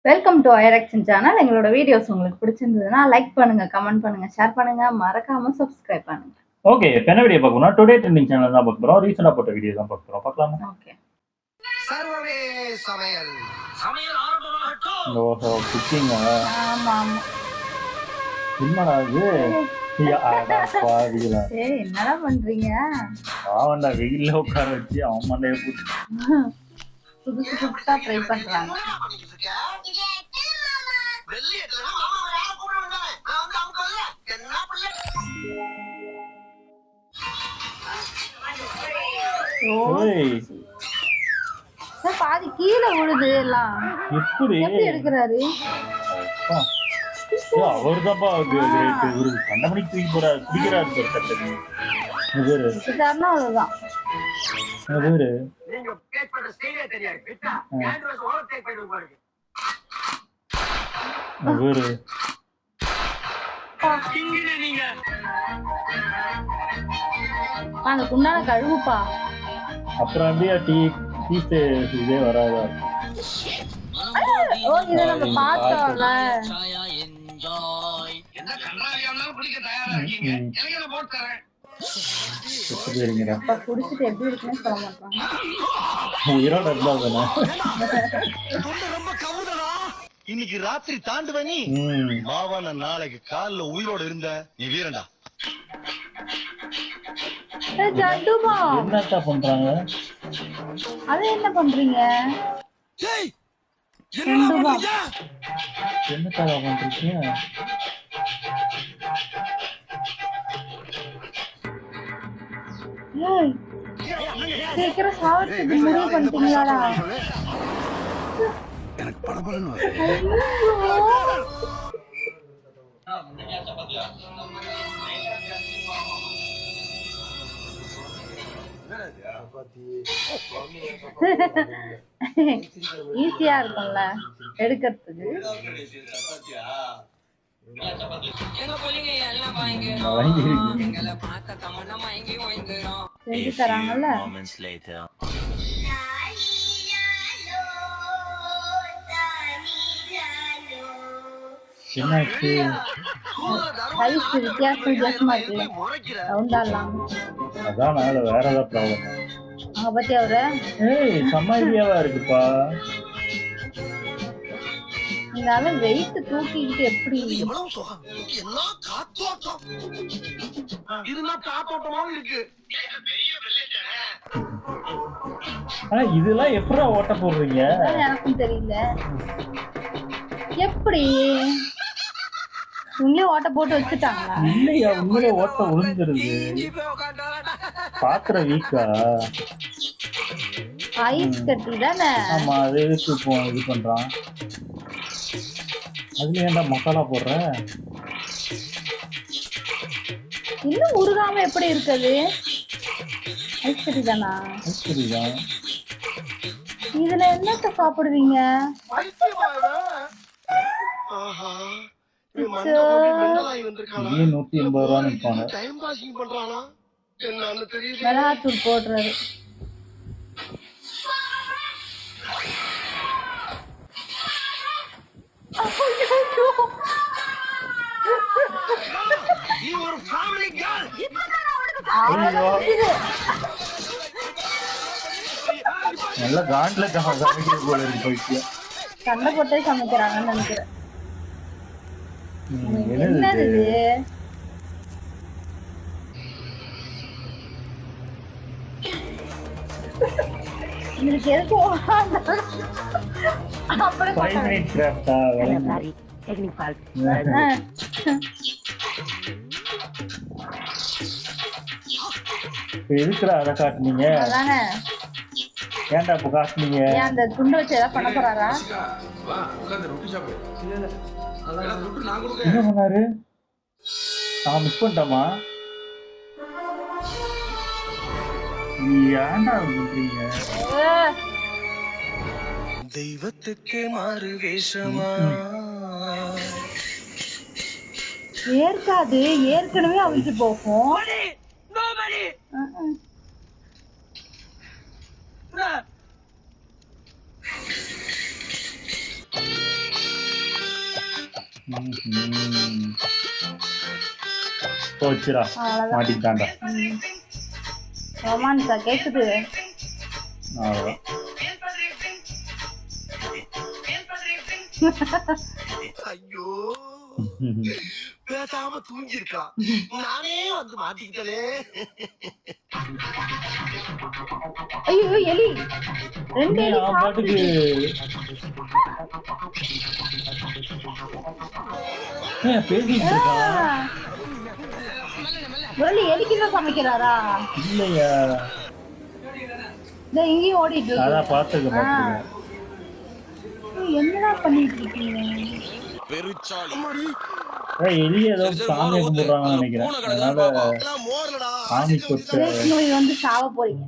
Welcome to ஐரக்ஷன் channel. எங்களோட videos உங்களுக்கு பிடிச்சிருந்ததுன்னா லைக் பண்ணுங்க, கமெண்ட் பண்ணுங்க, ஷேர் பண்ணுங்க, மறக்காம சப்ஸ்கிரைப் பண்ணுங்க. ஓகே, இப்போ என்ன வீடியோ பார்க்கணும்? டுடே ட்ரெண்டிங் சேனல் தான் பார்க்க போறோம். ரீசெண்டா போட்ட வீடியோ தான் பார்க்க போறோம். பார்க்கலாமா? ஓகே. சர்வமே சமையல் ஓஹோ, குக்கிங். ஆமா ஆமா. என்னடா இது? பாதிகளா ஏய், என்னடா பண்றீங்க? ஆவண்டா, வெயில்ல உட்கார வச்சு அவன் மண்டைய போட்டு புதுசு புதுசா ட்ரை பண்றாங்க. ஏய், பாதி கீழே விழுது எல்லாம். எப்படி எடுக்கிறாரு? அவர் தான்ப்பா ஒரு கண்டமணிக்கு தூக்கி போறாரு, பிடிக்கிறாரு சார். கட்டணி பேரு அவ்வளவுதான். பேரு பேரு அந்த குண்டான கழுவுப்பா. அப்புறம் அப்படியே இதே வராதா? ஓ, இத நம்ம பார்த்தோம்ல. குடிச்சிட்டு எப்படி இருக்குன்னு சொல்ல மாட்டாங்க. உயிரோட இருந்தா தானே. இன்னைக்கு ராத்திரி தாண்டுவனி மாவான நாளைக்கு காலைல உயிரோட இருந்த நீ வீரண்டா. என்னக்கா பண்றாங்க? அது என்ன பண்றீங்க? என்னக்கா பண்றீங்க? சீக்கிரம் சாவறதுக்கு முடிவு பண்ணிட்டீங்களாடா? எனக்கு படபடன்னு ஈஸியா இருக்கும்ல எடுக்கிறதுக்கு. செஞ்சு தராங்கல்ல. என்னாச்சு? சைஸ் வித்தியாசமா இருக்குல்ல, ரவுண்டா இல்லாம. அதான் வேற ஏதாவது ப்ராப்ளம். அங்க பத்தி அவரு செம்ம ஐடியாவா இருக்குப்பா. இந்த வெயிட் தூக்கிக்கிட்டு எப்படி இதெல்லாம் எப்படா ஓட்ட போடுறீங்க? எனக்கும் தெரியல. எப்படி உங்களே ஓட்ட போட்டு வச்சுட்டாங்களா? இல்லையா, உங்களே ஓட்ட விழுந்துருது. பாக்குற வீக்கா? ஐஸ் கட்டி தானே. ஆமா, அது எதுக்கு இப்போ இது பண்றான்? அதுல ஏன்டா மசாலா போடுற? இன்னும் உருகாம எப்படி இருக்குது? ஐஸ் கட்டி தானா? ஐஸ் கட்டி தான். இதுல என்னத்த சாப்பிடுவீங்க? இதே 180 ரூபான்னு இருப்பாங்க. மிளகாத்தூள் போடுறாரு. நல்ல காண்ட்ல சமைக்கிற போல இருக்கு. போயிட்டு சண்டை போட்டே சமைக்கிறாங்கன்னு நினைக்கிறேன். என்னது இது? இதுக்கு எதுக்கு எதுக்குடா அதை காட்டுனீங்க? அதானே. ஏன்டா இப்ப காட்டுனீங்க? அந்த துண்டு வச்சு ஏதாவது பண்ண போறாரா? என்ன பண்ணாரு? நான் மிஸ் பண்ணிட்டோமா? ஏன்டா பண்றீங்க? தெய்வத்துக்கு மாறு வேஷமா? ஏற்காது, ஏற்கனவே அவிச்சு போகும். போச்சுடா, அவ்வளவுதான். மாட்டிக்கிட்டான்டா. ரொமான்ஸா கேக்குது? அவ்வளவுதான். ஐயோ பேசாம தூங்கிருக்கலாம், நானே வந்து மாட்டிக்கிட்டே. ஐயோ எலி, 2 எலி நான் பாட்டுக்கு பேசிட்டு இருக்கான். முரளி எலிக்குதான் சமைக்கிறாரா? இல்லையா, இந்த இங்கேயும் ஓடிட்டு இருக்கு. அதான் பாத்துக்க. என்னடா பண்ணிட்டு இருக்கீங்க? எலிய ஏதோ சாமி கும்பிடுறாங்கன்னு நினைக்கிறேன். அதனால சாமி கொட்ட நீங்க வந்து சாவ போறீங்க.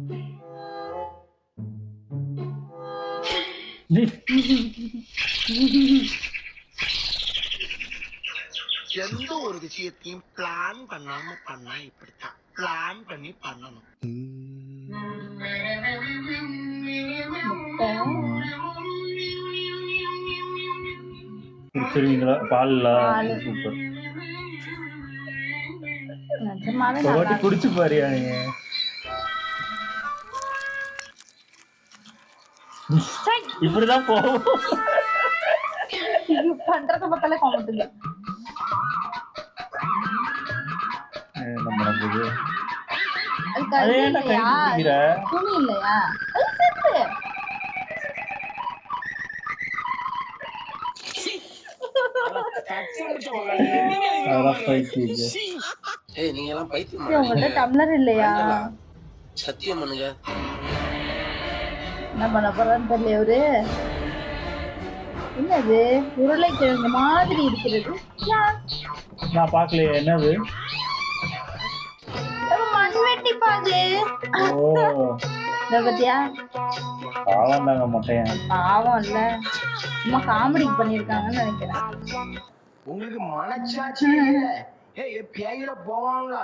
எந்த ஒரு விஷயத்தையும் பிளான் பண்ணாம பண்ணா இப்படித்தான். பிளான் பண்ணி பண்ணணும். குடிச்சிருவீங்களா? பால்ல சூப்பர். நிஜமாவே ஒரு வாட்டி குடிச்சு பாரியா நீங்க? இப்படிதான் போகும். பண்றத பார்த்தாலே கோமத்துங்க. என்ன பண்ணுறது? அது இல்லையா? துணி இல்லையா? அது செத்து. நீங்க எல்லாம் பைத்தியம். உங்கள்ட்ட டம்ளர் இல்லையா? சத்தியம் பண்ணுங்க. என்ன பண்ண போறான்னு தெரியல. இவரு என்னது உருளைக்கிழங்கு மாதிரி இருக்கிறது? நான் பாக்கலையே, என்னது? மண்வெட்டி பாது. பத்தியா? பாவம் தாங்க மொட்டையன். பாவம் இல்ல, சும்மா காமெடிக்கு பண்ணிருக்காங்கன்னு நினைக்கிறேன். உங்களுக்கு மனச்சாட்சி பேயில போவாங்களா?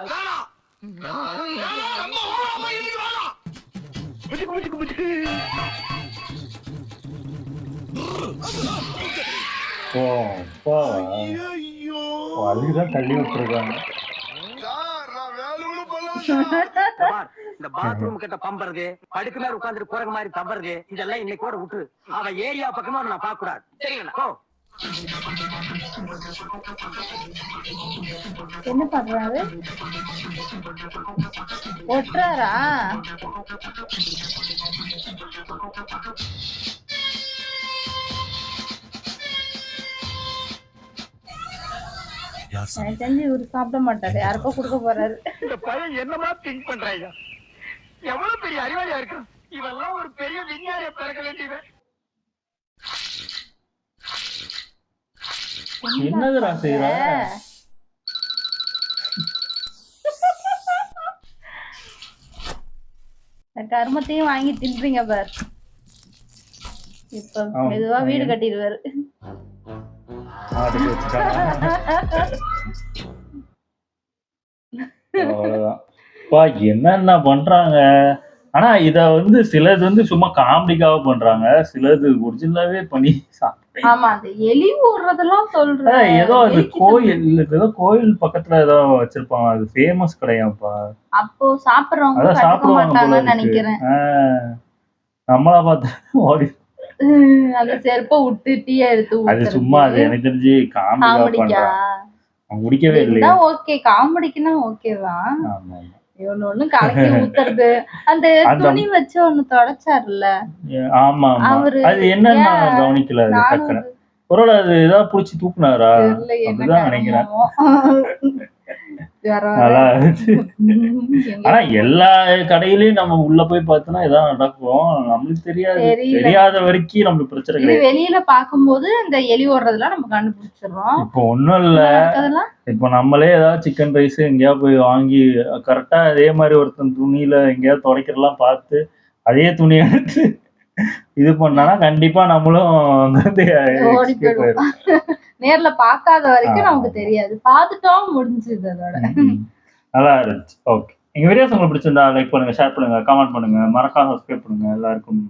அதுக்குதான் தள்ளி விட்டுருக்காங்க. இந்த பாத்ரூம் கிட்ட பம்பறது, படுக்கு மேல உட்கார்ந்துட்டு போற மாதிரி தம்பறது, இதெல்லாம் இன்னைக்கு கூட விட்டு அவன் ஏரியா பக்கமா நான் பார்க்க கூடாது. சரிங்களா? என்ன பண்றாரு? ஒட்டுறாரா? எனக்கு தெரிஞ்சு இவரு சாப்பிட மாட்டாரு, யாருக்கோ கொடுக்க போறாரு. இந்த பையன் என்னமா திங்க் பண்றாங்க? எவ்வளவு பெரிய அறிவாளியா இருக்கு. இவெல்லாம் ஒரு பெரிய விஞ்ஞானிய பிறக்க வேண்டியவன். என்னதுடா செய்யற? கர்மத்தையும் வாங்கி தின்றீங்க பார். இப்ப மெதுவா வீடு கட்டிடுவாரு. என்னென்ன பண்றாங்க. ஆனா இத வந்து சிலது வந்து சும்மா காமெடிக்காக பண்றாங்க, சிலது ஒரிஜினலாவே பண்ணி ஆமா, அந்த எலி ஓடுறதெல்லாம் சொல்றேன். ஏதோ அது கோயில் பக்கத்துல ஏதோ வச்சிருப்பாங்க, அது ஃபேமஸ் கடையாப்பா. அப்போ சாப்பிடுறவங்க கட்டுக்க மாட்டாங்கன்னு நினைக்கிறேன். நம்மளா பார்த்து ஓடி அந்த செருப்பை விட்டு டீயா எடுத்து அது சும்மா, அது எனக்கு தெரிஞ்சு காமெடிக்கா குடிக்கவே இல்லை. ஓகே, காமெடிக்குன்னா ஓகேதான். ஒண்ணு கலக்கி ஊத்துறது, அந்த துணி வச்சு ஒண்ணு தொடச்சாருல்ல. ஆமா, அது என்னன்னு கவனிக்கல. டக்குனு ஒருவேளை அது ஏதாவது புடிச்சு தூக்குனாரா அப்படிதான் நினைக்கிறேன். நல்லா இருந்துச்சு. ஆனா எல்லா கடையிலயும் நம்ம உள்ள போய் பார்த்தோம்னா இதான் நடக்கும், நம்மளுக்கு தெரியாத வரைக்கும் நம்மளுக்கு பிரச்சனை கிடையாது. வெளியில பாக்கும்போது இந்த எலி ஓடுறதுலாம் நம்ம கண்டுபிடிச்சிடறோம். இப்போ ஒண்ணும் இல்ல, இப்போ நம்மளே ஏதாவது சிக்கன் ரைஸ் எங்கேயாவது போய் வாங்கி கரெக்டா அதே மாதிரி ஒருத்தன் துணியில எங்கேயாவது துடைக்கிறதெல்லாம் பார்த்து அதே துணியை எடுத்து இது பண்ணானா கண்டிப்பா நம்மளும் நேர்ல பாக்காத வரைக்கும் நமக்கு தெரியாது, பாத்துட்டோம் முடிஞ்சது அதோட. நல்லா இருந்துச்சு. ஓகே, எங்க வீடியோஸ் உங்களுக்கு பிடிச்சிருந்தா லைக் பண்ணுங்க, ஷேர் பண்ணுங்க, கமெண்ட் பண்ணுங்க, மறக்காம சப்ஸ்கிரைப் பண்ணுங்க. எல்லாருக்கும்